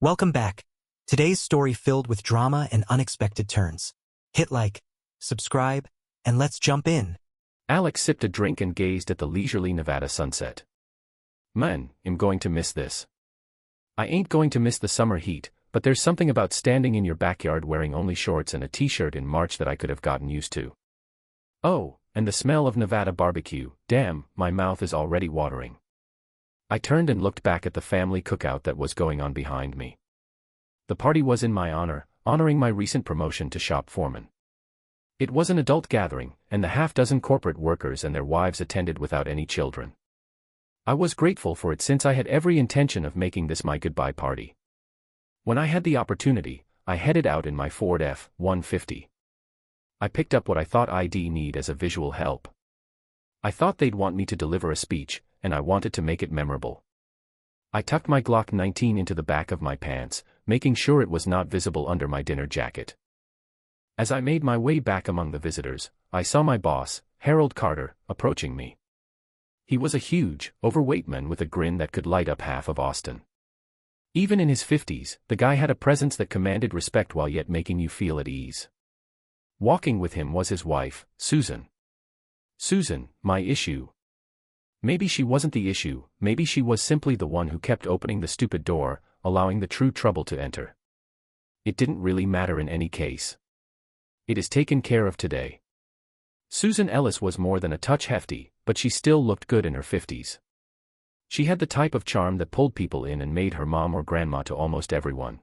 Welcome back. Today's story filled with drama and unexpected turns. Hit like, subscribe, and let's jump in. Alex sipped a drink and gazed at the leisurely Nevada sunset. Man, I'm going to miss this. I ain't going to miss the summer heat, but there's something about standing in your backyard wearing only shorts and a t-shirt in March that I could have gotten used to. Oh, and the smell of Nevada barbecue, damn, my mouth is already watering. I turned and looked back at the family cookout that was going on behind me. The party was in my honor, honoring my recent promotion to shop foreman. It was an adult gathering, and the half-dozen corporate workers and their wives attended without any children. I was grateful for it since I had every intention of making this my goodbye party. When I had the opportunity, I headed out in my Ford F-150. I picked up what I thought I'd need as a visual help. I thought they'd want me to deliver a speech, and I wanted to make it memorable. I tucked my Glock 19 into the back of my pants, making sure it was not visible under my dinner jacket. As I made my way back among the visitors, I saw my boss, Harold Carter, approaching me. He was a huge, overweight man with a grin that could light up half of Austin. Even in his 50s, the guy had a presence that commanded respect while yet making you feel at ease. Walking with him was his wife, Susan. Susan, my issue. Maybe she wasn't the issue, maybe she was simply the one who kept opening the stupid door, allowing the true trouble to enter. It didn't really matter in any case. It is taken care of today. Susan Ellis was more than a touch hefty, but she still looked good in her 50s. She had the type of charm that pulled people in and made her mom or grandma to almost everyone.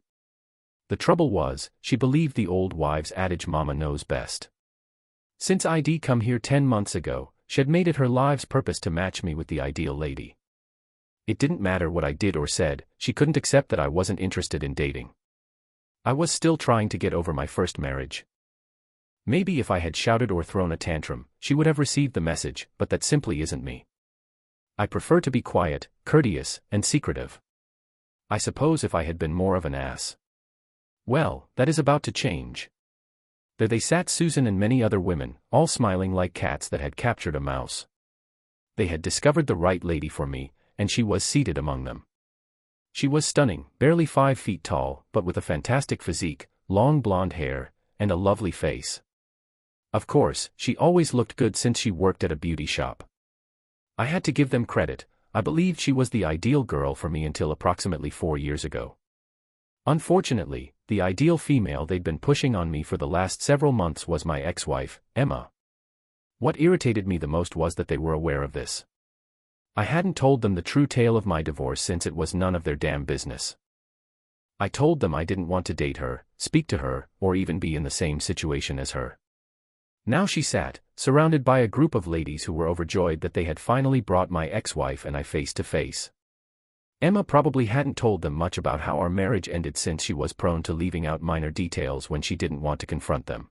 The trouble was, she believed the old wives' adage mama knows best. Since I'd come here 10 months ago, she had made it her life's purpose to match me with the ideal lady. It didn't matter what I did or said, she couldn't accept that I wasn't interested in dating. I was still trying to get over my first marriage. Maybe if I had shouted or thrown a tantrum, she would have received the message, but that simply isn't me. I prefer to be quiet, courteous, and secretive. I suppose if I had been more of an ass. Well, that is about to change. There they sat Susan and many other women, all smiling like cats that had captured a mouse. They had discovered the right lady for me, and she was seated among them. She was stunning, barely 5 feet tall, but with a fantastic physique, long blonde hair, and a lovely face. Of course, she always looked good since she worked at a beauty shop. I had to give them credit, I believed she was the ideal girl for me until approximately 4 years ago. Unfortunately, the ideal female they'd been pushing on me for the last several months was my ex-wife, Emma. What irritated me the most was that they were aware of this. I hadn't told them the true tale of my divorce since it was none of their damn business. I told them I didn't want to date her, speak to her, or even be in the same situation as her. Now she sat, surrounded by a group of ladies who were overjoyed that they had finally brought my ex-wife and I face to face. Emma probably hadn't told them much about how our marriage ended since she was prone to leaving out minor details when she didn't want to confront them.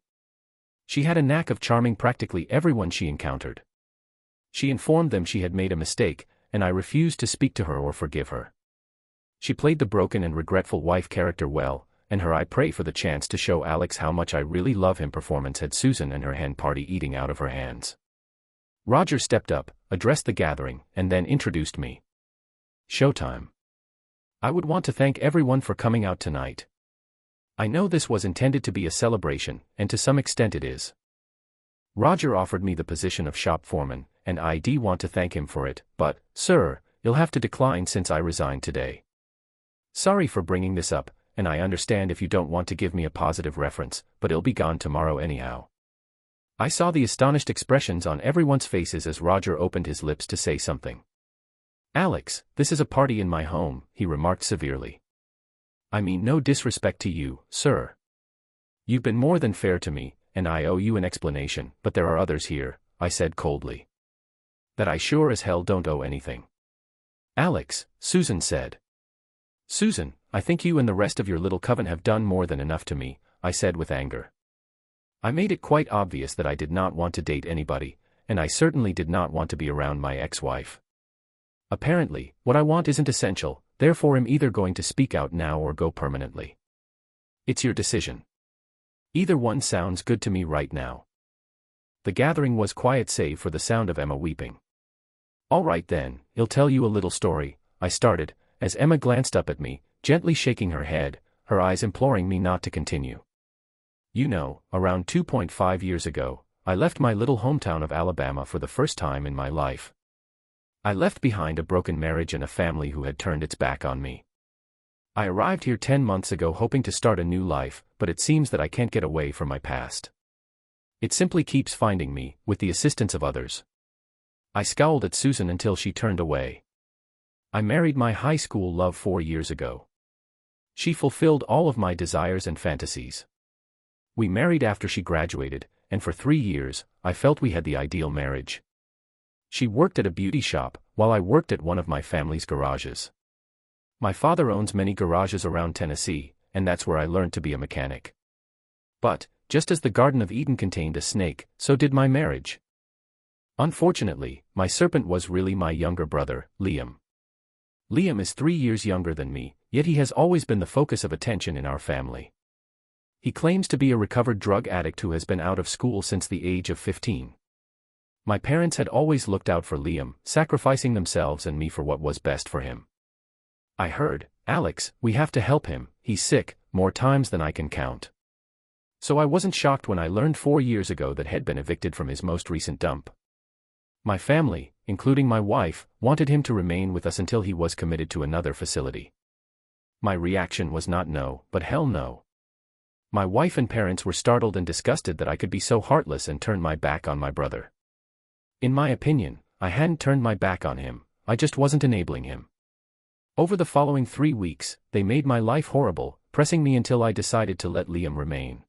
She had a knack of charming practically everyone she encountered. She informed them she had made a mistake, and I refused to speak to her or forgive her. She played the broken and regretful wife character well, and her "I pray for the chance to show Alex how much I really love him" performance had Susan and her hen party eating out of her hands. Roger stepped up, addressed the gathering, and then introduced me. Showtime. I would want to thank everyone for coming out tonight. I know this was intended to be a celebration, and to some extent it is. Roger offered me the position of shop foreman, and I'd want to thank him for it, but, sir, you'll have to decline since I resigned today. Sorry for bringing this up, and I understand if you don't want to give me a positive reference, but it'll be gone tomorrow anyhow. I saw the astonished expressions on everyone's faces as Roger opened his lips to say something. Alex, this is a party in my home, he remarked severely. I mean no disrespect to you, sir. You've been more than fair to me, and I owe you an explanation, but there are others here, I said coldly. That I sure as hell don't owe anything. Alex, Susan said. Susan, I think you and the rest of your little coven have done more than enough to me, I said with anger. I made it quite obvious that I did not want to date anybody, and I certainly did not want to be around my ex-wife. Apparently, what I want isn't essential, therefore I'm either going to speak out now or go permanently. It's your decision. Either one sounds good to me right now. The gathering was quiet save for the sound of Emma weeping. All right then, I'll tell you a little story, I started, as Emma glanced up at me, gently shaking her head, her eyes imploring me not to continue. You know, around 2.5 years ago, I left my little hometown of Alabama for the first time in my life. I left behind a broken marriage and a family who had turned its back on me. I arrived here 10 months ago hoping to start a new life, but it seems that I can't get away from my past. It simply keeps finding me, with the assistance of others. I scowled at Susan until she turned away. I married my high school love 4 years ago. She fulfilled all of my desires and fantasies. We married after she graduated, and for 3 years, I felt we had the ideal marriage. She worked at a beauty shop, while I worked at one of my family's garages. My father owns many garages around Tennessee, and that's where I learned to be a mechanic. But, just as the Garden of Eden contained a snake, so did my marriage. Unfortunately, my serpent was really my younger brother, Liam. Liam is 3 years younger than me, yet he has always been the focus of attention in our family. He claims to be a recovered drug addict who has been out of school since the age of 15. My parents had always looked out for Liam, sacrificing themselves and me for what was best for him. I heard, "Alex, we have to help him, he's sick," more times than I can count. So I wasn't shocked when I learned 4 years ago that he'd been evicted from his most recent dump. My family, including my wife, wanted him to remain with us until he was committed to another facility. My reaction was not no, but hell no. My wife and parents were startled and disgusted that I could be so heartless and turn my back on my brother. In my opinion, I hadn't turned my back on him, I just wasn't enabling him. Over the following 3 weeks, they made my life horrible, pressing me until I decided to let Liam remain.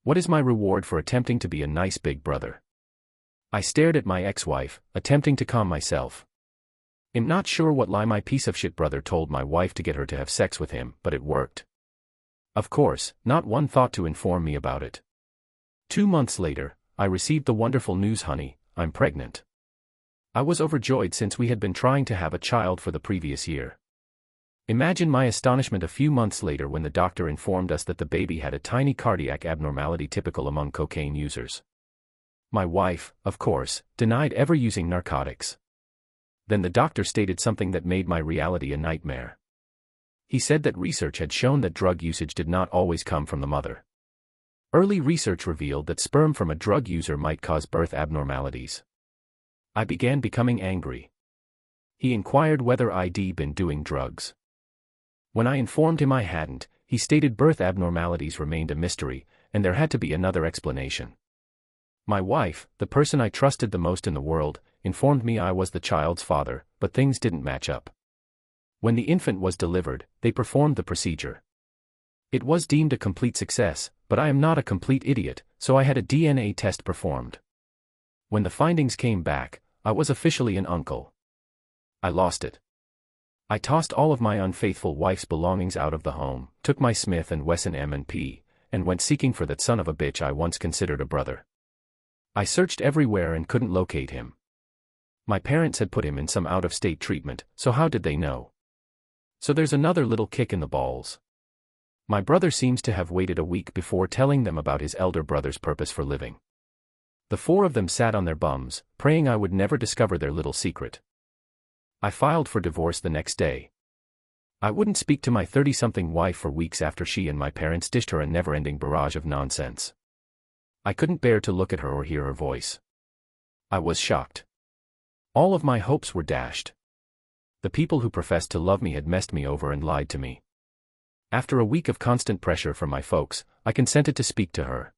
What is my reward for attempting to be a nice big brother? I stared at my ex-wife, attempting to calm myself. I'm not sure what lie my piece of shit brother told my wife to get her to have sex with him, but it worked. Of course, not one thought to inform me about it. 2 months later, I received the wonderful news, honey, I'm pregnant. I was overjoyed since we had been trying to have a child for the previous year. Imagine my astonishment a few months later when the doctor informed us that the baby had a tiny cardiac abnormality typical among cocaine users. My wife, of course, denied ever using narcotics. Then the doctor stated something that made my reality a nightmare. He said that research had shown that drug usage did not always come from the mother. Early research revealed that sperm from a drug user might cause birth abnormalities. I began becoming angry. He inquired whether I'd been doing drugs. When I informed him I hadn't, he stated birth abnormalities remained a mystery, and there had to be another explanation. My wife, the person I trusted the most in the world, informed me I was the child's father, but things didn't match up. When the infant was delivered, they performed the procedure. It was deemed a complete success, but I am not a complete idiot, so I had a DNA test performed. When the findings came back, I was officially an uncle. I lost it. I tossed all of my unfaithful wife's belongings out of the home, took my Smith & Wesson M&P, and went seeking for that son of a bitch I once considered a brother. I searched everywhere and couldn't locate him. My parents had put him in some out-of-state treatment, so how did they know? So there's another little kick in the balls. My brother seems to have waited a week before telling them about his elder brother's purpose for living. The 4 of them sat on their bums, praying I would never discover their little secret. I filed for divorce the next day. I wouldn't speak to my 30-something wife for weeks after she and my parents dished her a never-ending barrage of nonsense. I couldn't bear to look at her or hear her voice. I was shocked. All of my hopes were dashed. The people who professed to love me had messed me over and lied to me. After a week of constant pressure from my folks, I consented to speak to her.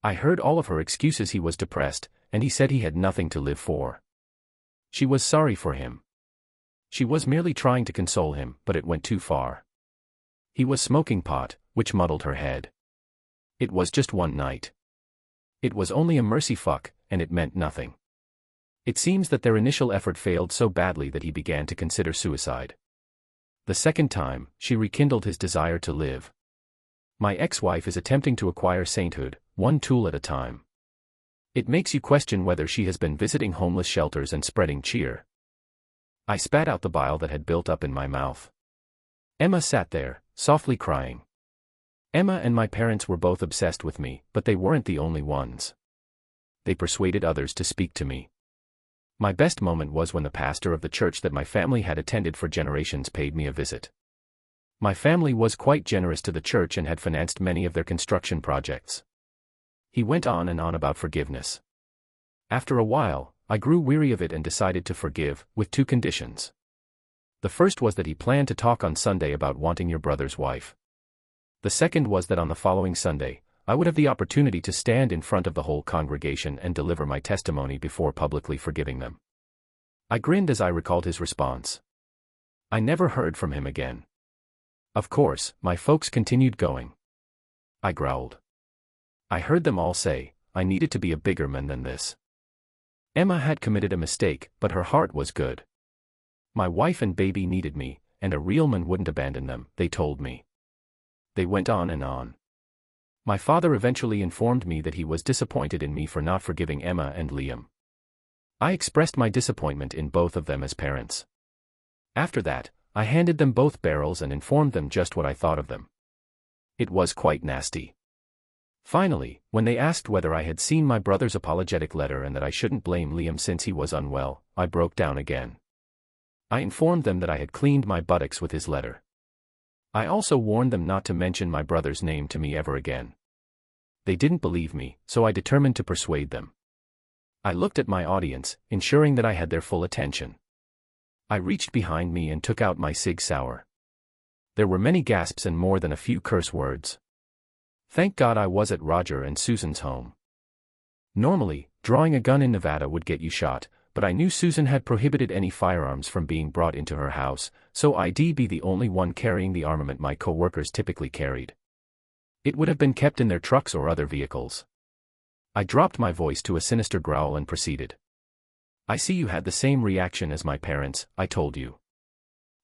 I heard all of her excuses. He was depressed, and he said he had nothing to live for. She was sorry for him. She was merely trying to console him, but it went too far. He was smoking pot, which muddled her head. It was just one night. It was only a mercy fuck, and it meant nothing. It seems that their initial effort failed so badly that he began to consider suicide. The second time, she rekindled his desire to live. My ex-wife is attempting to acquire sainthood, one tool at a time. It makes you question whether she has been visiting homeless shelters and spreading cheer. I spat out the bile that had built up in my mouth. Emma sat there, softly crying. Emma and my parents were both obsessed with me, but they weren't the only ones. They persuaded others to speak to me. My best moment was when the pastor of the church that my family had attended for generations paid me a visit. My family was quite generous to the church and had financed many of their construction projects. He went on and on about forgiveness. After a while, I grew weary of it and decided to forgive, with two conditions. The first was that he planned to talk on Sunday about wanting your brother's wife. The second was that on the following Sunday, I would have the opportunity to stand in front of the whole congregation and deliver my testimony before publicly forgiving them. I grinned as I recalled his response. I never heard from him again. Of course, my folks continued going. I growled. I heard them all say, I needed to be a bigger man than this. Emma had committed a mistake, but her heart was good. My wife and baby needed me, and a real man wouldn't abandon them, they told me. They went on and on. My father eventually informed me that he was disappointed in me for not forgiving Emma and Liam. I expressed my disappointment in both of them as parents. After that, I handed them both barrels and informed them just what I thought of them. It was quite nasty. Finally, when they asked whether I had seen my brother's apologetic letter and that I shouldn't blame Liam since he was unwell, I broke down again. I informed them that I had cleaned my buttocks with his letter. I also warned them not to mention my brother's name to me ever again. They didn't believe me, so I determined to persuade them. I looked at my audience, ensuring that I had their full attention. I reached behind me and took out my Sig Sauer. There were many gasps and more than a few curse words. Thank God I was at Roger and Susan's home. Normally, drawing a gun in Nevada would get you shot, but I knew Susan had prohibited any firearms from being brought into her house, so I'd be the only one carrying the armament my co-workers typically carried. It would have been kept in their trucks or other vehicles. I dropped my voice to a sinister growl and proceeded. I see you had the same reaction as my parents, I told you.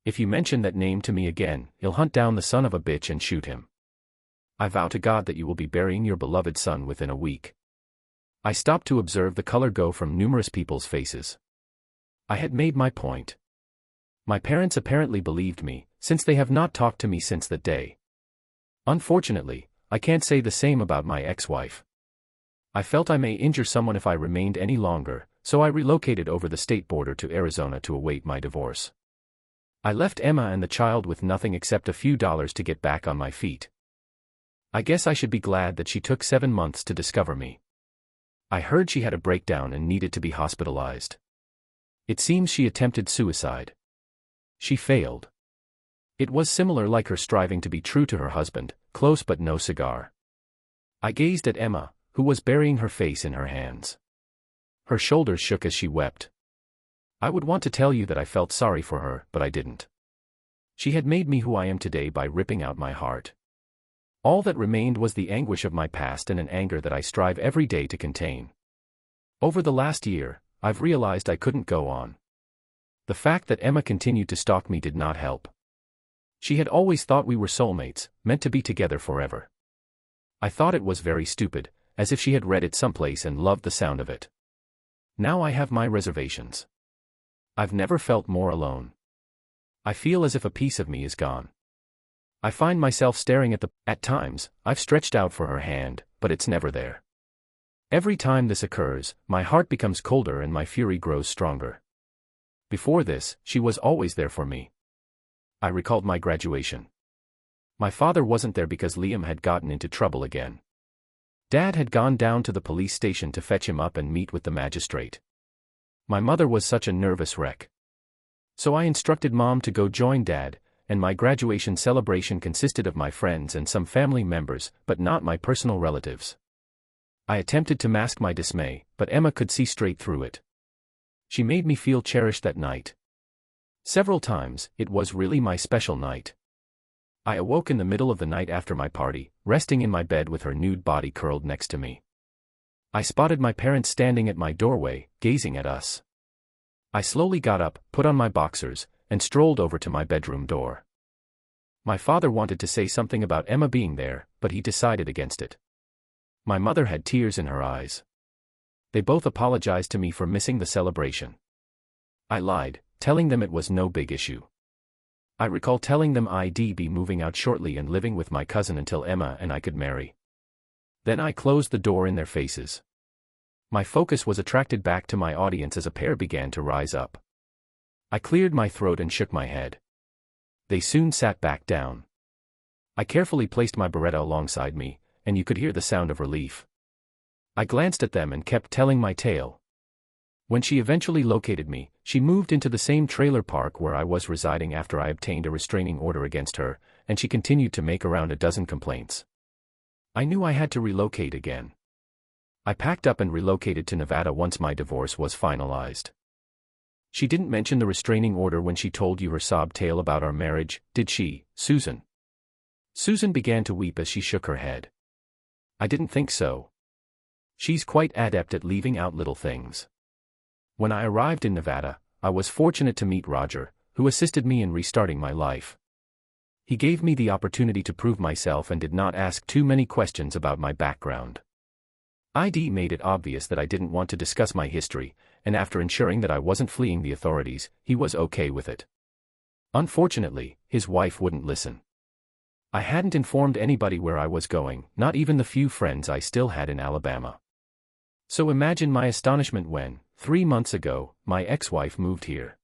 If you mention that name to me again, you'll hunt down the son of a bitch and shoot him. I vow to God that you will be burying your beloved son within a week. I stopped to observe the color go from numerous people's faces. I had made my point. My parents apparently believed me, since they have not talked to me since that day. Unfortunately, I can't say the same about my ex-wife. I felt I may injure someone if I remained any longer, so I relocated over the state border to Arizona to await my divorce. I left Emma and the child with nothing except a few dollars to get back on my feet. I guess I should be glad that she took 7 months to discover me. I heard she had a breakdown and needed to be hospitalized. It seems she attempted suicide. She failed. It was similar, like her striving to be true to her husband, close but no cigar. I gazed at Emma, who was burying her face in her hands. Her shoulders shook as she wept. I would want to tell you that I felt sorry for her, but I didn't. She had made me who I am today by ripping out my heart. All that remained was the anguish of my past and an anger that I strive every day to contain. Over the last year, I've realized I couldn't go on. The fact that Emma continued to stalk me did not help. She had always thought we were soulmates, meant to be together forever. I thought it was very stupid, as if she had read it someplace and loved the sound of it. Now I have my reservations. I've never felt more alone. I feel as if a piece of me is gone. I find myself staring at times, I've stretched out for her hand, but it's never there. Every time this occurs, my heart becomes colder and my fury grows stronger. Before this, she was always there for me. I recalled my graduation. My father wasn't there because Liam had gotten into trouble again. Dad had gone down to the police station to fetch him up and meet with the magistrate. My mother was such a nervous wreck. So I instructed Mom to go join Dad, and my graduation celebration consisted of my friends and some family members, but not my personal relatives. I attempted to mask my dismay, but Emma could see straight through it. She made me feel cherished that night. Several times, it was really my special night. I awoke in the middle of the night after my party, resting in my bed with her nude body curled next to me. I spotted my parents standing at my doorway, gazing at us. I slowly got up, put on my boxers, and strolled over to my bedroom door. My father wanted to say something about Emma being there, but he decided against it. My mother had tears in her eyes. They both apologized to me for missing the celebration. I lied, telling them it was no big issue. I recall telling them I'd be moving out shortly and living with my cousin until Emma and I could marry. Then I closed the door in their faces. My focus was attracted back to my audience as a pair began to rise up. I cleared my throat and shook my head. They soon sat back down. I carefully placed my Beretta alongside me, and you could hear the sound of relief. I glanced at them and kept telling my tale. When she eventually located me, she moved into the same trailer park where I was residing after I obtained a restraining order against her, and she continued to make around a dozen complaints. I knew I had to relocate again. I packed up and relocated to Nevada once my divorce was finalized. She didn't mention the restraining order when she told you her sob tale about our marriage, did she, Susan? Susan began to weep as she shook her head. I didn't think so. She's quite adept at leaving out little things. When I arrived in Nevada, I was fortunate to meet Roger, who assisted me in restarting my life. He gave me the opportunity to prove myself and did not ask too many questions about my background. ID made it obvious that I didn't want to discuss my history, and after ensuring that I wasn't fleeing the authorities, he was okay with it. Unfortunately, his wife wouldn't listen. I hadn't informed anybody where I was going, not even the few friends I still had in Alabama. So imagine my astonishment when, 3 months ago, my ex-wife moved here.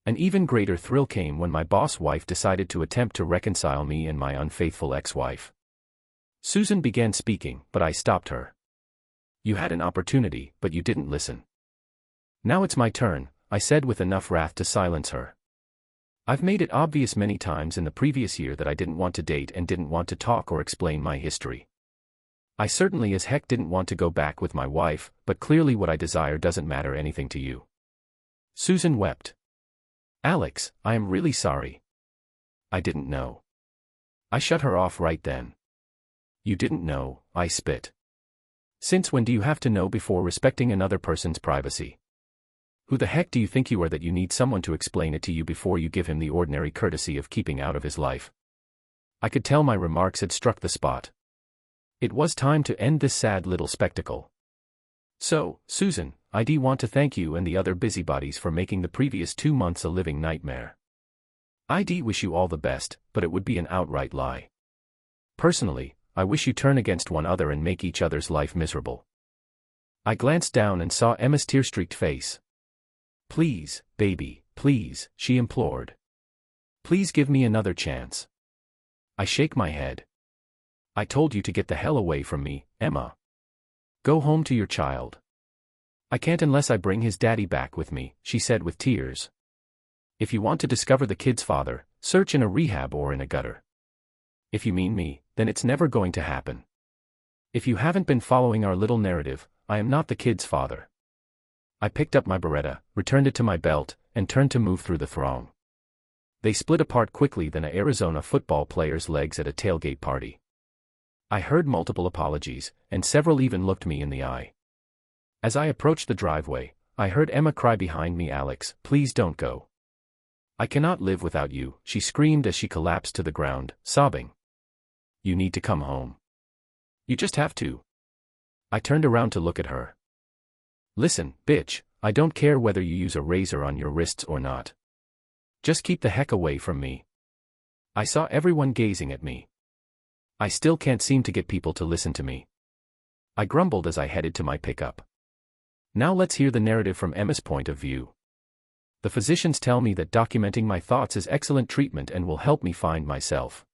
An even greater thrill came when my boss wife decided to attempt to reconcile me and my unfaithful ex-wife. Susan began speaking, but I stopped her. You had an opportunity, but you didn't listen. Now it's my turn, I said with enough wrath to silence her. I've made it obvious many times in the previous year that I didn't want to date and didn't want to talk or explain my history. I certainly as heck didn't want to go back with my wife, but clearly what I desire doesn't matter anything to you. Susan wept. Alex, I am really sorry. I didn't know. I shut her off right then. You didn't know, I spit. Since when do you have to know before respecting another person's privacy? Who the heck do you think you are that you need someone to explain it to you before you give him the ordinary courtesy of keeping out of his life? I could tell my remarks had struck the spot. It was time to end this sad little spectacle. So, Susan, I do want to thank you and the other busybodies for making the previous 2 months a living nightmare. I do wish you all the best, but it would be an outright lie. Personally, I wish you turn against one another and make each other's life miserable. I glanced down and saw Emma's tear-streaked face. Please, baby, please, she implored. Please give me another chance. I shake my head. I told you to get the hell away from me, Emma. Go home to your child. I can't unless I bring his daddy back with me, she said with tears. If you want to discover the kid's father, search in a rehab or in a gutter. If you mean me, then it's never going to happen. If you haven't been following our little narrative, I am not the kid's father. I picked up my Beretta, returned it to my belt, and turned to move through the throng. They split apart quickly than an Arizona football player's legs at a tailgate party. I heard multiple apologies, and several even looked me in the eye. As I approached the driveway, I heard Emma cry behind me, Alex, please don't go. I cannot live without you, she screamed as she collapsed to the ground, sobbing. You need to come home. You just have to. I turned around to look at her. Listen, bitch, I don't care whether you use a razor on your wrists or not. Just keep the heck away from me. I saw everyone gazing at me. I still can't seem to get people to listen to me. I grumbled as I headed to my pickup. Now let's hear the narrative from Emma's point of view. The physicians tell me that documenting my thoughts is excellent treatment and will help me find myself.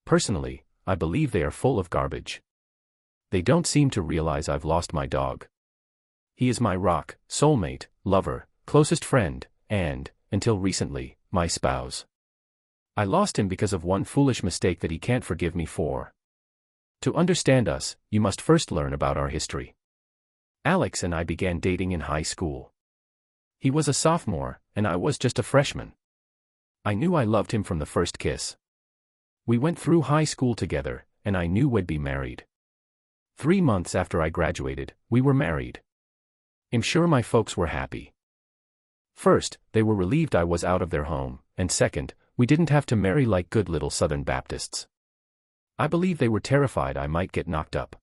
Personally, I believe they are full of garbage. They don't seem to realize I've lost my dog. He is my rock, soulmate, lover, closest friend, and, until recently, my spouse. I lost him because of one foolish mistake that he can't forgive me for. To understand us, you must first learn about our history. Alex and I began dating in high school. He was a sophomore, and I was just a freshman. I knew I loved him from the first kiss. We went through high school together, and I knew we'd be married. 3 months after I graduated, we were married. I'm sure my folks were happy. First, they were relieved I was out of their home, and second, we didn't have to marry like good little Southern Baptists. I believe they were terrified I might get knocked up.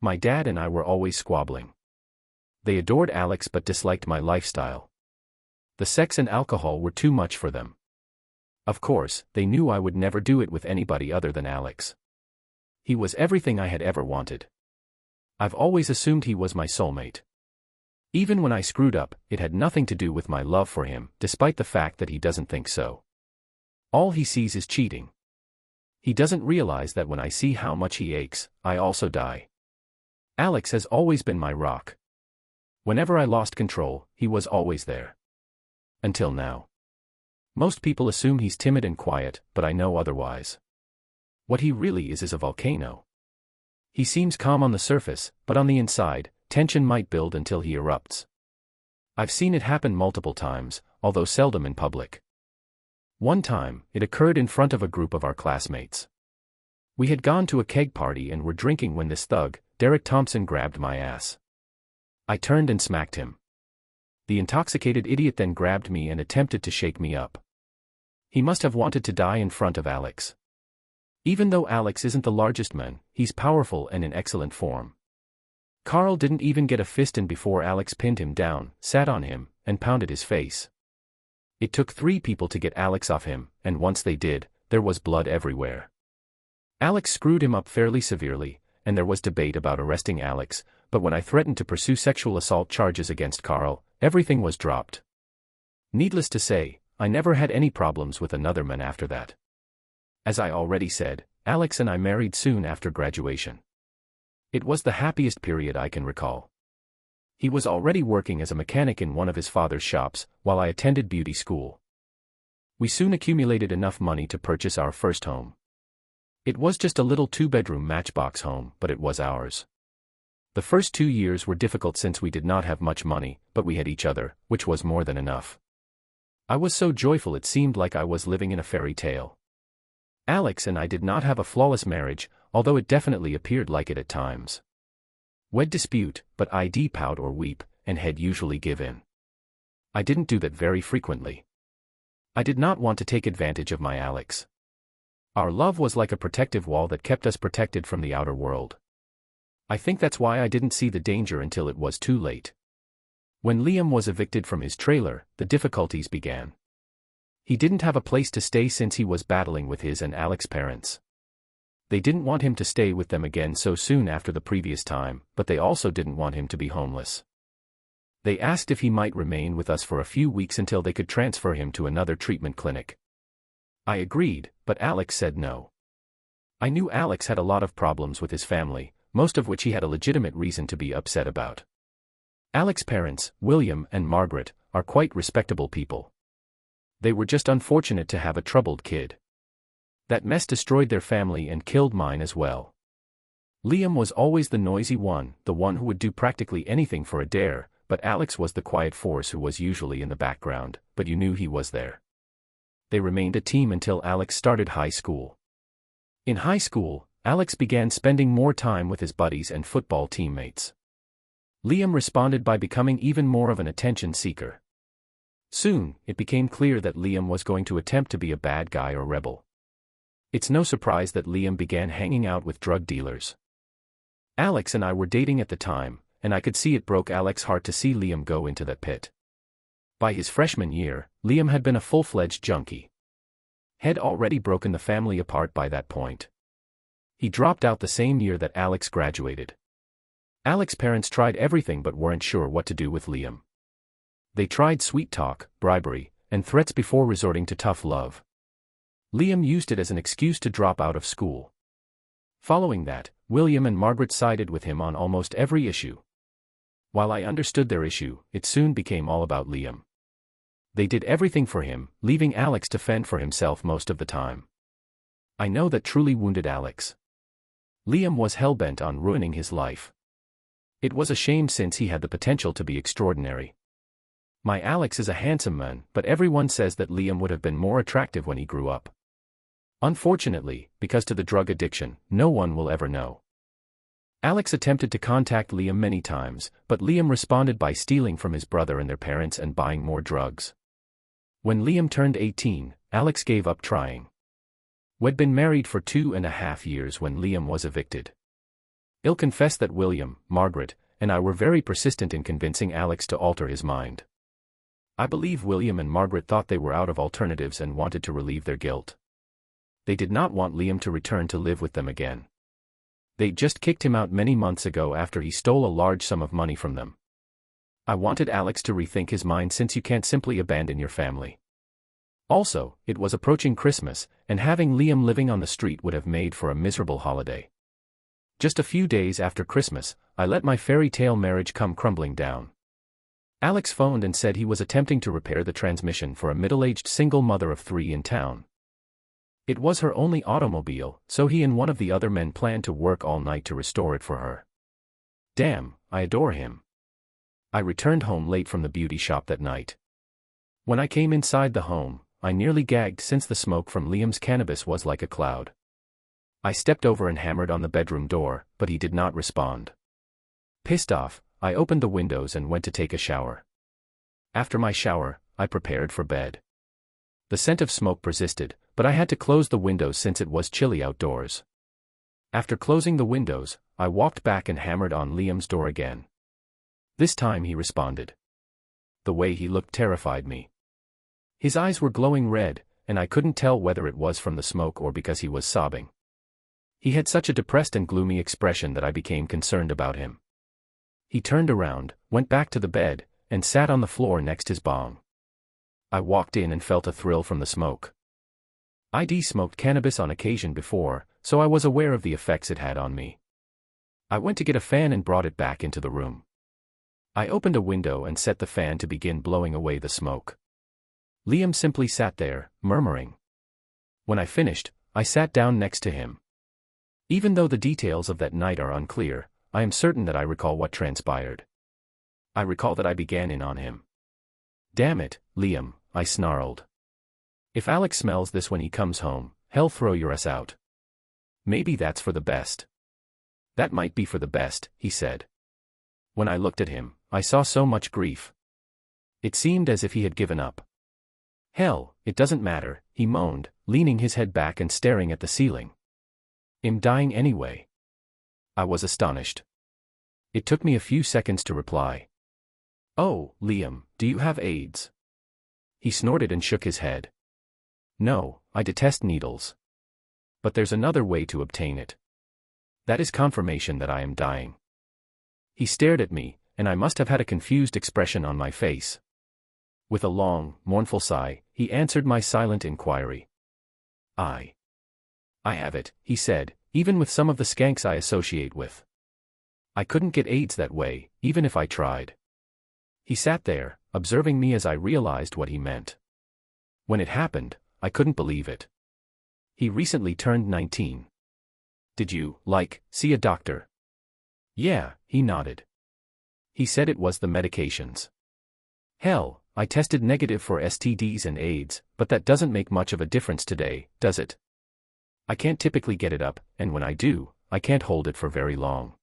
My dad and I were always squabbling. They adored Alex but disliked my lifestyle. The sex and alcohol were too much for them. Of course, they knew I would never do it with anybody other than Alex. He was everything I had ever wanted. I've always assumed he was my soulmate. Even when I screwed up, it had nothing to do with my love for him, despite the fact that he doesn't think so. All he sees is cheating. He doesn't realize that when I see how much he aches, I also die. Alex has always been my rock. Whenever I lost control, he was always there. Until now. Most people assume he's timid and quiet, but I know otherwise. What he really is a volcano. He seems calm on the surface, but on the inside, tension might build until he erupts. I've seen it happen multiple times, although seldom in public. One time, it occurred in front of a group of our classmates. We had gone to a keg party and were drinking when this thug, Derek Thompson, grabbed my ass. I turned and smacked him. The intoxicated idiot then grabbed me and attempted to shake me up. He must have wanted to die in front of Alex. Even though Alex isn't the largest man, he's powerful and in excellent form. Carl didn't even get a fist in before Alex pinned him down, sat on him, and pounded his face. It took 3 people to get Alex off him, and once they did, there was blood everywhere. Alex screwed him up fairly severely, and there was debate about arresting Alex, but when I threatened to pursue sexual assault charges against Carl, everything was dropped. Needless to say, I never had any problems with another man after that. As I already said, Alex and I married soon after graduation. It was the happiest period I can recall. He was already working as a mechanic in one of his father's shops, while I attended beauty school. We soon accumulated enough money to purchase our first home. It was just a little 2-bedroom matchbox home, but it was ours. The first 2 years were difficult since we did not have much money, but we had each other, which was more than enough. I was so joyful it seemed like I was living in a fairy tale. Alex and I did not have a flawless marriage, although it definitely appeared like it at times. We'd dispute, but I'd pout or weep, and he'd usually give in. I didn't do that very frequently. I did not want to take advantage of my Alex. Our love was like a protective wall that kept us protected from the outer world. I think that's why I didn't see the danger until it was too late. When Liam was evicted from his trailer, the difficulties began. He didn't have a place to stay since he was battling with his and Alex's parents. They didn't want him to stay with them again so soon after the previous time, but they also didn't want him to be homeless. They asked if he might remain with us for a few weeks until they could transfer him to another treatment clinic. I agreed, but Alex said no. I knew Alex had a lot of problems with his family, most of which he had a legitimate reason to be upset about. Alex's parents, William and Margaret, are quite respectable people. They were just unfortunate to have a troubled kid. That mess destroyed their family and killed mine as well. Liam was always the noisy one, the one who would do practically anything for a dare, but Alex was the quiet force who was usually in the background, but you knew he was there. They remained a team until Alex started high school. In high school, Alex began spending more time with his buddies and football teammates. Liam responded by becoming even more of an attention seeker. Soon, it became clear that Liam was going to attempt to be a bad guy or rebel. It's no surprise that Liam began hanging out with drug dealers. Alex and I were dating at the time, and I could see it broke Alex's heart to see Liam go into that pit. By his freshman year, Liam had been a full-fledged junkie. Had already broken the family apart by that point. He dropped out the same year that Alex graduated. Alex's parents tried everything but weren't sure what to do with Liam. They tried sweet talk, bribery, and threats before resorting to tough love. Liam used it as an excuse to drop out of school. Following that, William and Margaret sided with him on almost every issue. While I understood their issue, it soon became all about Liam. They did everything for him, leaving Alex to fend for himself most of the time. I know that truly wounded Alex. Liam was hell-bent on ruining his life. It was a shame since he had the potential to be extraordinary. My Alex is a handsome man, but everyone says that Liam would have been more attractive when he grew up. Unfortunately, because to the drug addiction, no one will ever know. Alex attempted to contact Liam many times, but Liam responded by stealing from his brother and their parents and buying more drugs. When Liam turned 18, Alex gave up trying. We'd been married for 2.5 years when Liam was evicted. I'll confess that William, Margaret, and I were very persistent in convincing Alex to alter his mind. I believe William and Margaret thought they were out of alternatives and wanted to relieve their guilt. They did not want Liam to return to live with them again. They just kicked him out many months ago after he stole a large sum of money from them. I wanted Alex to rethink his mind since you can't simply abandon your family. Also, it was approaching Christmas, and having Liam living on the street would have made for a miserable holiday. Just a few days after Christmas, I let my fairy tale marriage come crumbling down. Alex phoned and said he was attempting to repair the transmission for a middle-aged single mother of 3 in town. It was her only automobile, so he and one of the other men planned to work all night to restore it for her. Damn, I adore him. I returned home late from the beauty shop that night. When I came inside the home, I nearly gagged since the smoke from Liam's cannabis was like a cloud. I stepped over and hammered on the bedroom door, but he did not respond. Pissed off, I opened the windows and went to take a shower. After my shower, I prepared for bed. The scent of smoke persisted, but I had to close the windows since it was chilly outdoors. After closing the windows, I walked back and hammered on Liam's door again. This time he responded. The way he looked terrified me. His eyes were glowing red, and I couldn't tell whether it was from the smoke or because he was sobbing. He had such a depressed and gloomy expression that I became concerned about him. He turned around, went back to the bed, and sat on the floor next his bong. I walked in and felt a thrill from the smoke. I'd smoked cannabis on occasion before, so I was aware of the effects it had on me. I went to get a fan and brought it back into the room. I opened a window and set the fan to begin blowing away the smoke. Liam simply sat there, murmuring. When I finished, I sat down next to him. Even though the details of that night are unclear, I am certain that I recall what transpired. I recall that I began in on him. Damn it, Liam, I snarled. If Alex smells this when he comes home, hell throw your ass out. Maybe that's for the best. That might be for the best, he said. When I looked at him, I saw so much grief. It seemed as if he had given up. Hell, it doesn't matter, he moaned, leaning his head back and staring at the ceiling. I'm dying anyway. I was astonished. It took me a few seconds to reply. Oh, Liam, do you have AIDS? He snorted and shook his head. No, I detest needles. But there's another way to obtain it. That is confirmation that I am dying. He stared at me, and I must have had a confused expression on my face. With a long, mournful sigh, he answered my silent inquiry. I have it, he said, even with some of the skanks I associate with. I couldn't get AIDS that way, even if I tried. He sat there, observing me as I realized what he meant. When it happened, I couldn't believe it. He recently turned 19. Did you, see a doctor? Yeah, he nodded. He said it was the medications. Hell, I tested negative for STDs and AIDS, but that doesn't make much of a difference today, does it? I can't typically get it up, and when I do, I can't hold it for very long.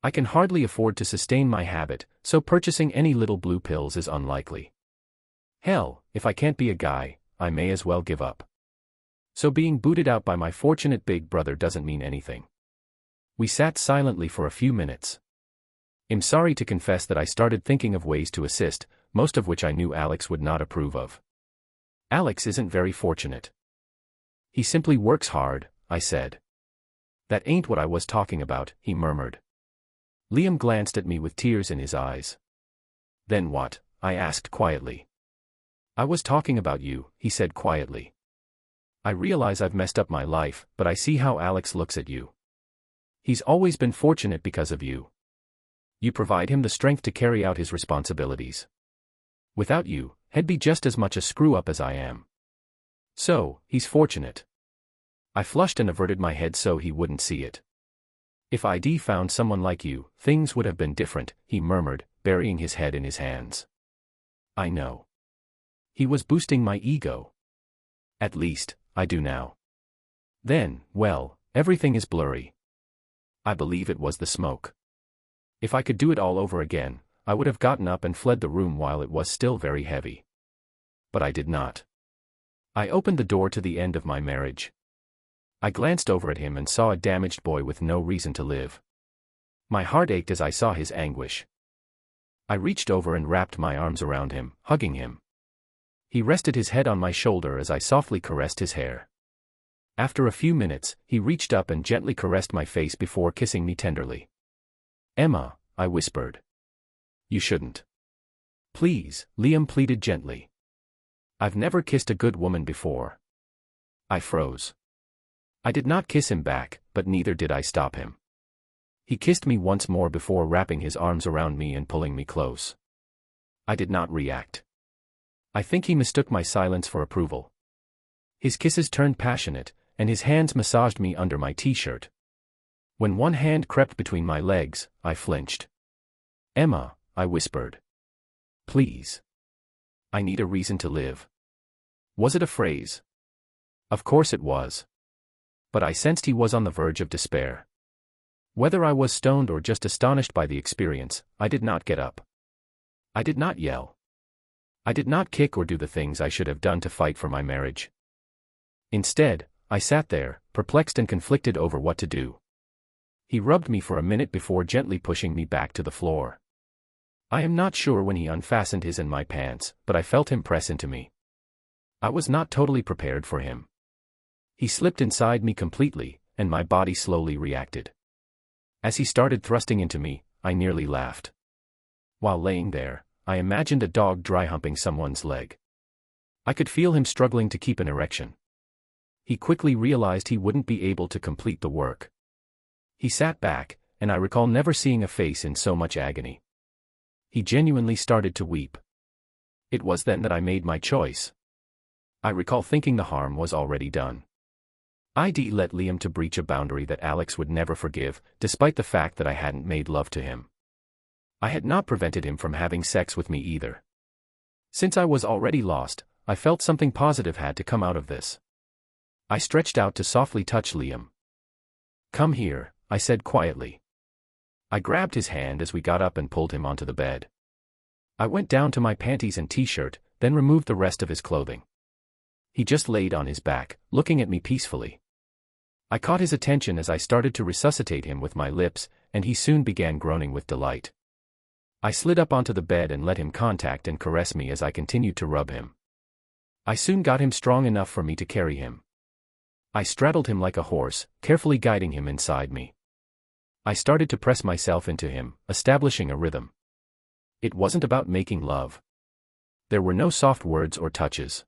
I can hardly afford to sustain my habit, so purchasing any little blue pills is unlikely. Hell, if I can't be a guy, I may as well give up. So being booted out by my fortunate big brother doesn't mean anything. We sat silently for a few minutes. I'm sorry to confess that I started thinking of ways to assist, most of which I knew Alex would not approve of. Alex isn't very fortunate. He simply works hard, I said. That ain't what I was talking about, he murmured. Liam glanced at me with tears in his eyes. Then what? I asked quietly. I was talking about you, he said quietly. I realize I've messed up my life, but I see how Alex looks at you. He's always been fortunate because of you. You provide him the strength to carry out his responsibilities. Without you, he'd be just as much a screw-up as I am. So, he's fortunate. I flushed and averted my head so he wouldn't see it. If I'd found someone like you, things would have been different, he murmured, burying his head in his hands. I know. He was boosting my ego. At least, I do now. Then, well, everything is blurry. I believe it was the smoke. If I could do it all over again, I would have gotten up and fled the room while it was still very heavy. But I did not. I opened the door to the end of my marriage. I glanced over at him and saw a damaged boy with no reason to live. My heart ached as I saw his anguish. I reached over and wrapped my arms around him, hugging him. He rested his head on my shoulder as I softly caressed his hair. After a few minutes, he reached up and gently caressed my face before kissing me tenderly. Emma, I whispered. You shouldn't. Please, Liam pleaded gently. I've never kissed a good woman before. I froze. I did not kiss him back, but neither did I stop him. He kissed me once more before wrapping his arms around me and pulling me close. I did not react. I think he mistook my silence for approval. His kisses turned passionate, and his hands massaged me under my t-shirt. When one hand crept between my legs, I flinched. "Emma," I whispered. "Please. I need a reason to live." Was it a phrase? Of course it was. But I sensed he was on the verge of despair. Whether I was stoned or just astonished by the experience, I did not get up. I did not yell. I did not kick or do the things I should have done to fight for my marriage. Instead, I sat there, perplexed and conflicted over what to do. He rubbed me for a minute before gently pushing me back to the floor. I am not sure when he unfastened his and my pants, but I felt him press into me. I was not totally prepared for him. He slipped inside me completely, and my body slowly reacted. As he started thrusting into me, I nearly laughed. While laying there, I imagined a dog dry humping someone's leg. I could feel him struggling to keep an erection. He quickly realized he wouldn't be able to complete the work. He sat back, and I recall never seeing a face in so much agony. He genuinely started to weep. It was then that I made my choice. I recall thinking the harm was already done. I'd let Liam to breach a boundary that Alex would never forgive, despite the fact that I hadn't made love to him. I had not prevented him from having sex with me either. Since I was already lost, I felt something positive had to come out of this. I stretched out to softly touch Liam. "Come here," I said quietly. I grabbed his hand as we got up and pulled him onto the bed. I went down to my panties and t-shirt, then removed the rest of his clothing. He just laid on his back, looking at me peacefully. I caught his attention as I started to resuscitate him with my lips, and he soon began groaning with delight. I slid up onto the bed and let him contact and caress me as I continued to rub him. I soon got him strong enough for me to carry him. I straddled him like a horse, carefully guiding him inside me. I started to press myself into him, establishing a rhythm. It wasn't about making love. There were no soft words or touches.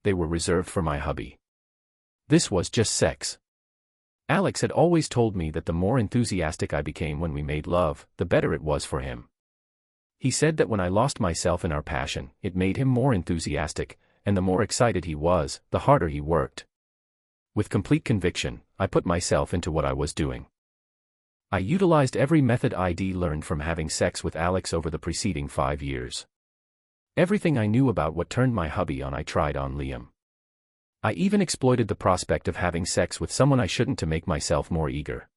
They were reserved for my hubby. This was just sex. Alex had always told me that the more enthusiastic I became when we made love, the better it was for him. He said that when I lost myself in our passion, it made him more enthusiastic, and the more excited he was, the harder he worked. With complete conviction, I put myself into what I was doing. I utilized every method I'd learned from having sex with Alex over the preceding 5 years. Everything I knew about what turned my hubby on I tried on Liam. I even exploited the prospect of having sex with someone I shouldn't to make myself more eager.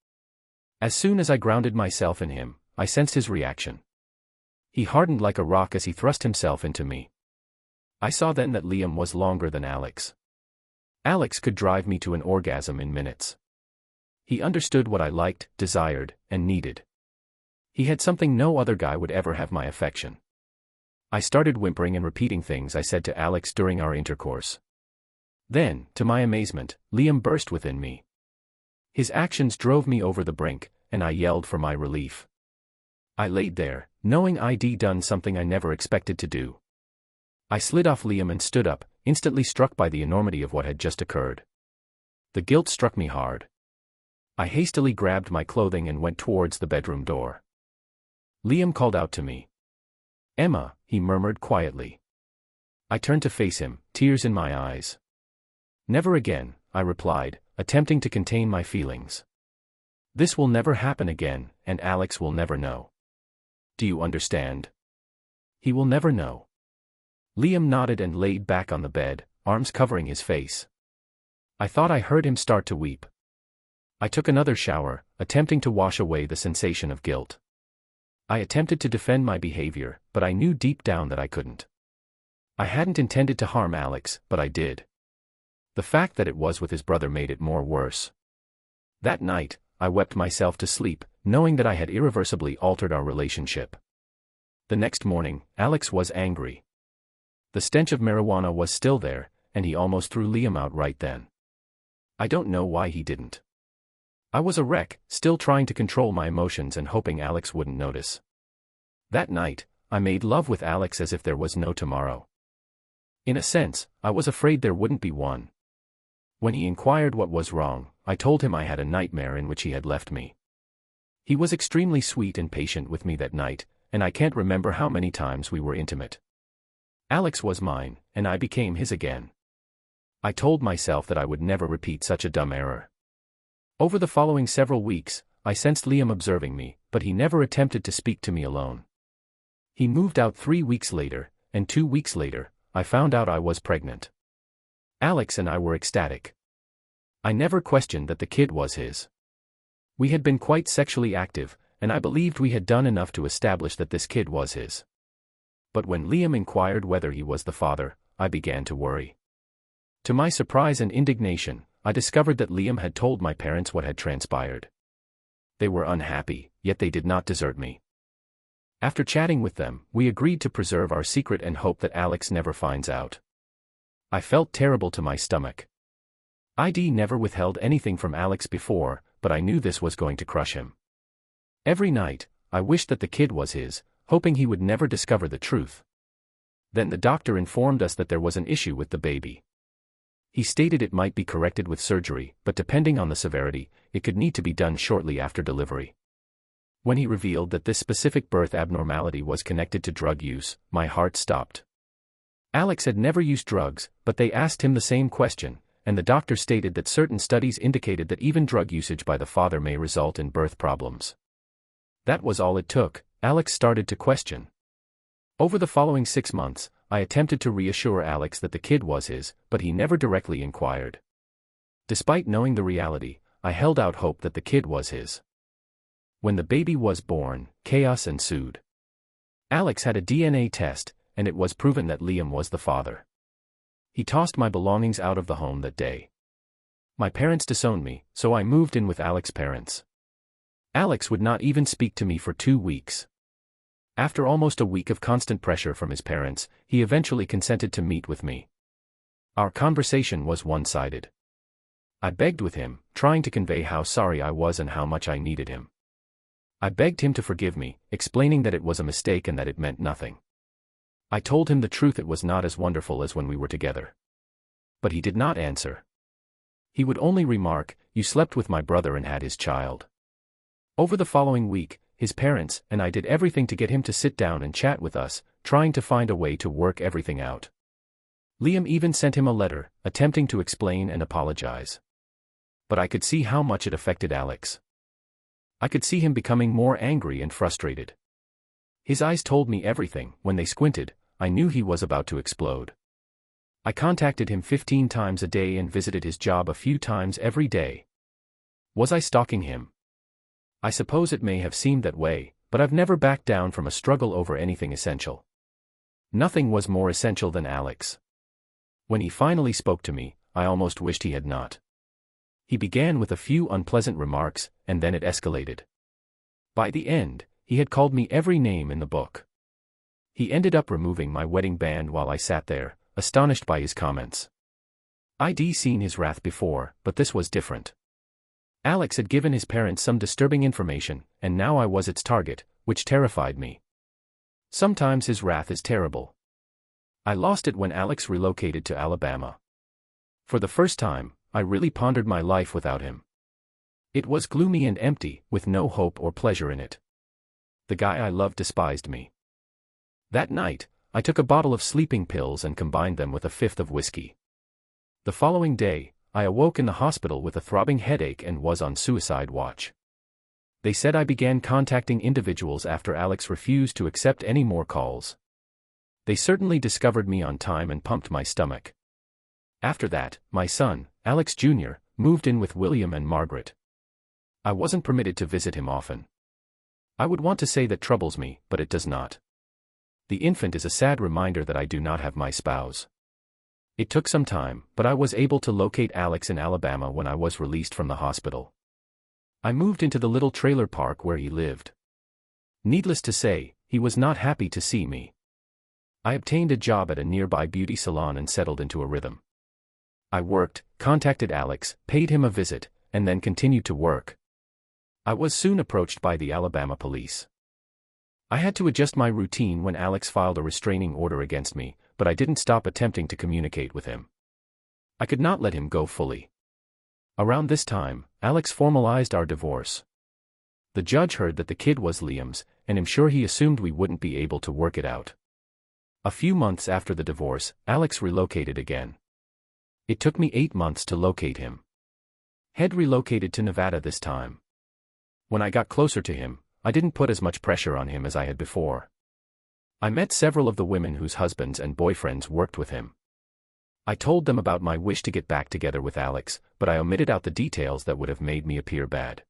As soon as I grounded myself in him, I sensed his reaction. He hardened like a rock as he thrust himself into me. I saw then that Liam was longer than Alex. Alex could drive me to an orgasm in minutes. He understood what I liked, desired, and needed. He had something no other guy would ever have: my affection. I started whimpering and repeating things I said to Alex during our intercourse. Then, to my amazement, Liam burst within me. His actions drove me over the brink, and I yelled for my relief. I laid there, knowing I'd done something I never expected to do. I slid off Liam and stood up, instantly struck by the enormity of what had just occurred. The guilt struck me hard. I hastily grabbed my clothing and went towards the bedroom door. Liam called out to me. "Emma," he murmured quietly. I turned to face him, tears in my eyes. "Never again," I replied, attempting to contain my feelings. "This will never happen again, and Alex will never know. Do you understand? He will never know." Liam nodded and laid back on the bed, arms covering his face. I thought I heard him start to weep. I took another shower, attempting to wash away the sensation of guilt. I attempted to defend my behavior, but I knew deep down that I couldn't. I hadn't intended to harm Alex, but I did. The fact that it was with his brother made it more worse. That night, I wept myself to sleep, knowing that I had irreversibly altered our relationship. The next morning, Alex was angry. The stench of marijuana was still there, and he almost threw Liam out right then. I don't know why he didn't. I was a wreck, still trying to control my emotions and hoping Alex wouldn't notice. That night, I made love with Alex as if there was no tomorrow. In a sense, I was afraid there wouldn't be one. When he inquired what was wrong, I told him I had a nightmare in which he had left me. He was extremely sweet and patient with me that night, and I can't remember how many times we were intimate. Alex was mine, and I became his again. I told myself that I would never repeat such a dumb error. Over the following several weeks, I sensed Liam observing me, but he never attempted to speak to me alone. He moved out 3 weeks later, and 2 weeks later, I found out I was pregnant. Alex and I were ecstatic. I never questioned that the kid was his. We had been quite sexually active, and I believed we had done enough to establish that this kid was his. But when Liam inquired whether he was the father, I began to worry. To my surprise and indignation, I discovered that Liam had told my parents what had transpired. They were unhappy, yet they did not desert me. After chatting with them, we agreed to preserve our secret and hope that Alex never finds out. I felt terrible to my stomach. I'd never withheld anything from Alex before, but I knew this was going to crush him. Every night, I wished that the kid was his, hoping he would never discover the truth. Then the doctor informed us that there was an issue with the baby. He stated it might be corrected with surgery, but depending on the severity, it could need to be done shortly after delivery. When he revealed that this specific birth abnormality was connected to drug use, my heart stopped. Alex had never used drugs, but they asked him the same question, and the doctor stated that certain studies indicated that even drug usage by the father may result in birth problems. That was all it took. Alex started to question. Over the following 6 months, I attempted to reassure Alex that the kid was his, but he never directly inquired. Despite knowing the reality, I held out hope that the kid was his. When the baby was born, chaos ensued. Alex had a DNA test, and it was proven that Liam was the father. He tossed my belongings out of the home that day. My parents disowned me, so I moved in with Alex's parents. Alex would not even speak to me for 2 weeks. After almost a week of constant pressure from his parents, he eventually consented to meet with me. Our conversation was one-sided. I begged with him, trying to convey how sorry I was and how much I needed him. I begged him to forgive me, explaining that it was a mistake and that it meant nothing. I told him the truth, it was not as wonderful as when we were together. But he did not answer. He would only remark, "You slept with my brother and had his child." Over the following week, his parents and I did everything to get him to sit down and chat with us, trying to find a way to work everything out. Liam even sent him a letter, attempting to explain and apologize. But I could see how much it affected Alex. I could see him becoming more angry and frustrated. His eyes told me everything. When they squinted, I knew he was about to explode. I contacted him 15 times a day and visited his job a few times every day. Was I stalking him? I suppose it may have seemed that way, but I've never backed down from a struggle over anything essential. Nothing was more essential than Alex. When he finally spoke to me, I almost wished he had not. He began with a few unpleasant remarks, and then it escalated. By the end, he had called me every name in the book. He ended up removing my wedding band while I sat there, astonished by his comments. I'd seen his wrath before, but this was different. Alex had given his parents some disturbing information, and now I was its target, which terrified me. Sometimes his wrath is terrible. I lost it when Alex relocated to Alabama. For the first time, I really pondered my life without him. It was gloomy and empty, with no hope or pleasure in it. The guy I loved despised me. That night, I took a bottle of sleeping pills and combined them with a fifth of whiskey. The following day, I awoke in the hospital with a throbbing headache and was on suicide watch. They said I began contacting individuals after Alex refused to accept any more calls. They certainly discovered me on time and pumped my stomach. After that, my son, Alex Jr., moved in with William and Margaret. I wasn't permitted to visit him often. I would want to say that troubles me, but it does not. The infant is a sad reminder that I do not have my spouse. It took some time, but I was able to locate Alex in Alabama when I was released from the hospital. I moved into the little trailer park where he lived. Needless to say, he was not happy to see me. I obtained a job at a nearby beauty salon and settled into a rhythm. I worked, contacted Alex, paid him a visit, and then continued to work. I was soon approached by the Alabama police. I had to adjust my routine when Alex filed a restraining order against me, but I didn't stop attempting to communicate with him. I could not let him go fully. Around this time, Alex formalized our divorce. The judge heard that the kid was Liam's, and I'm sure he assumed we wouldn't be able to work it out. A few months after the divorce, Alex relocated again. It took me 8 months to locate him. Had relocated to Nevada this time. When I got closer to him, I didn't put as much pressure on him as I had before. I met several of the women whose husbands and boyfriends worked with him. I told them about my wish to get back together with Alex, but I omitted out the details that would have made me appear bad.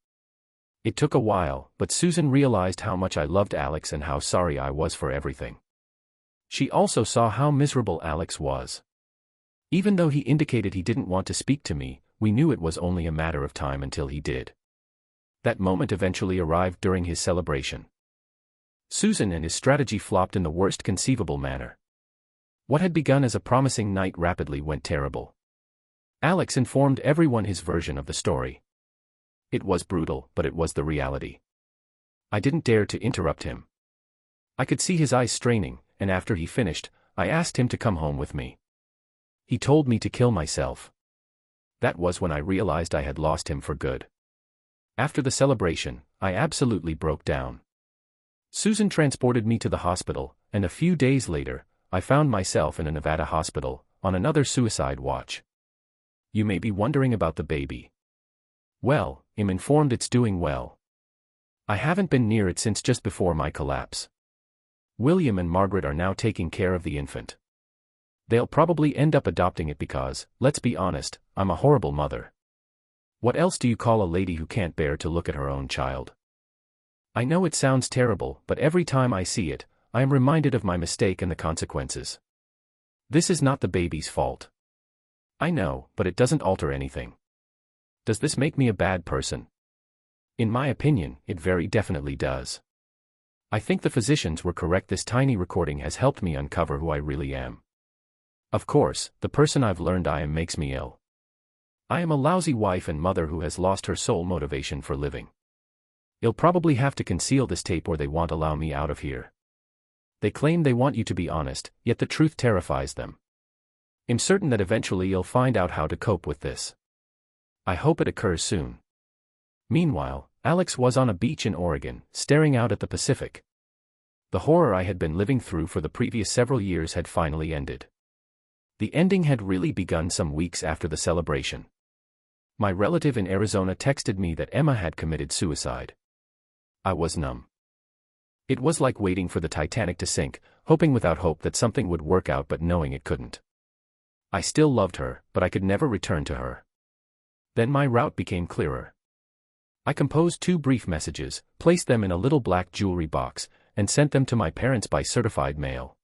It took a while, but Susan realized how much I loved Alex and how sorry I was for everything. She also saw how miserable Alex was. Even though he indicated he didn't want to speak to me, we knew it was only a matter of time until he did. That moment eventually arrived during his celebration. Susan and his strategy flopped in the worst conceivable manner. What had begun as a promising night rapidly went terrible. Alex informed everyone his version of the story. It was brutal, but it was the reality. I didn't dare to interrupt him. I could see his eyes straining, and after he finished, I asked him to come home with me. He told me to kill myself. That was when I realized I had lost him for good. After the celebration, I absolutely broke down. Susan transported me to the hospital, and a few days later, I found myself in a Nevada hospital, on another suicide watch. You may be wondering about the baby. Well, I'm informed it's doing well. I haven't been near it since just before my collapse. William and Margaret are now taking care of the infant. They'll probably end up adopting it because, let's be honest, I'm a horrible mother. What else do you call a lady who can't bear to look at her own child? I know it sounds terrible, but every time I see it, I am reminded of my mistake and the consequences. This is not the baby's fault. I know, but it doesn't alter anything. Does this make me a bad person? In my opinion, it very definitely does. I think the physicians were correct. This tiny recording has helped me uncover who I really am. Of course, the person I've learned I am makes me ill. I am a lousy wife and mother who has lost her sole motivation for living. You'll probably have to conceal this tape or they won't allow me out of here. They claim they want you to be honest, yet the truth terrifies them. I'm certain that eventually you'll find out how to cope with this. I hope it occurs soon. Meanwhile, Alex was on a beach in Oregon, staring out at the Pacific. The horror I had been living through for the previous several years had finally ended. The ending had really begun some weeks after the celebration. My relative in Arizona texted me that Emma had committed suicide. I was numb. It was like waiting for the Titanic to sink, hoping without hope that something would work out but knowing it couldn't. I still loved her, but I could never return to her. Then my route became clearer. I composed 2 brief messages, placed them in a little black jewelry box, and sent them to my parents by certified mail.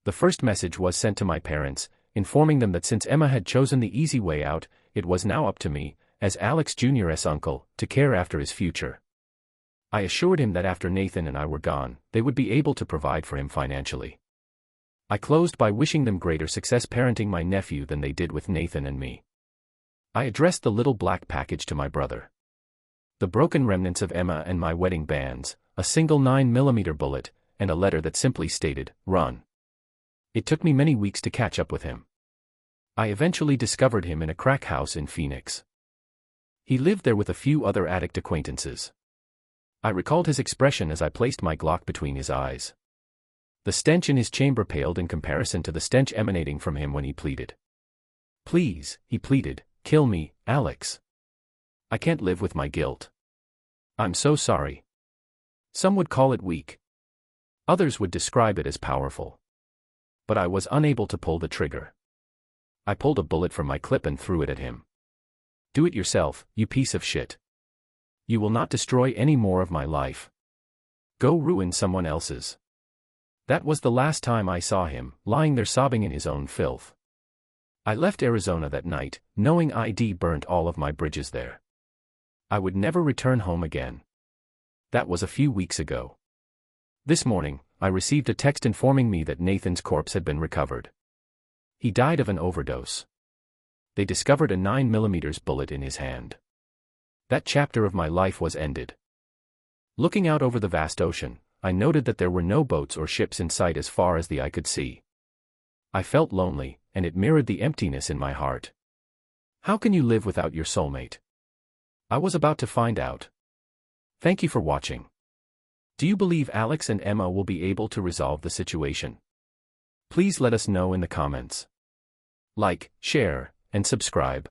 The first message was sent to my parents, informing them that since Emma had chosen the easy way out, it was now up to me, as Alex Jr.'s uncle, to care after his future. I assured him that after Nathan and I were gone, they would be able to provide for him financially. I closed by wishing them greater success parenting my nephew than they did with Nathan and me. I addressed the little black package to my brother. The broken remnants of Emma and my wedding bands, a single 9mm bullet, and a letter that simply stated, "Run." It took me many weeks to catch up with him. I eventually discovered him in a crack house in Phoenix. He lived there with a few other addict acquaintances. I recalled his expression as I placed my Glock between his eyes. The stench in his chamber paled in comparison to the stench emanating from him when he pleaded. "Please," he pleaded, "kill me, Alex. I can't live with my guilt. I'm so sorry." Some would call it weak. Others would describe it as powerful. But I was unable to pull the trigger. I pulled a bullet from my clip and threw it at him. "Do it yourself, you piece of shit. You will not destroy any more of my life. Go ruin someone else's." That was the last time I saw him, lying there sobbing in his own filth. I left Arizona that night, knowing I'd burnt all of my bridges there. I would never return home again. That was a few weeks ago. This morning, I received a text informing me that Nathan's corpse had been recovered. He died of an overdose. They discovered a 9mm bullet in his hand. That chapter of my life was ended. Looking out over the vast ocean, I noted that there were no boats or ships in sight as far as the eye could see. I felt lonely, and it mirrored the emptiness in my heart. How can you live without your soulmate? I was about to find out. Thank you for watching. Do you believe Alex and Emma will be able to resolve the situation? Please let us know in the comments. Like, share, and subscribe.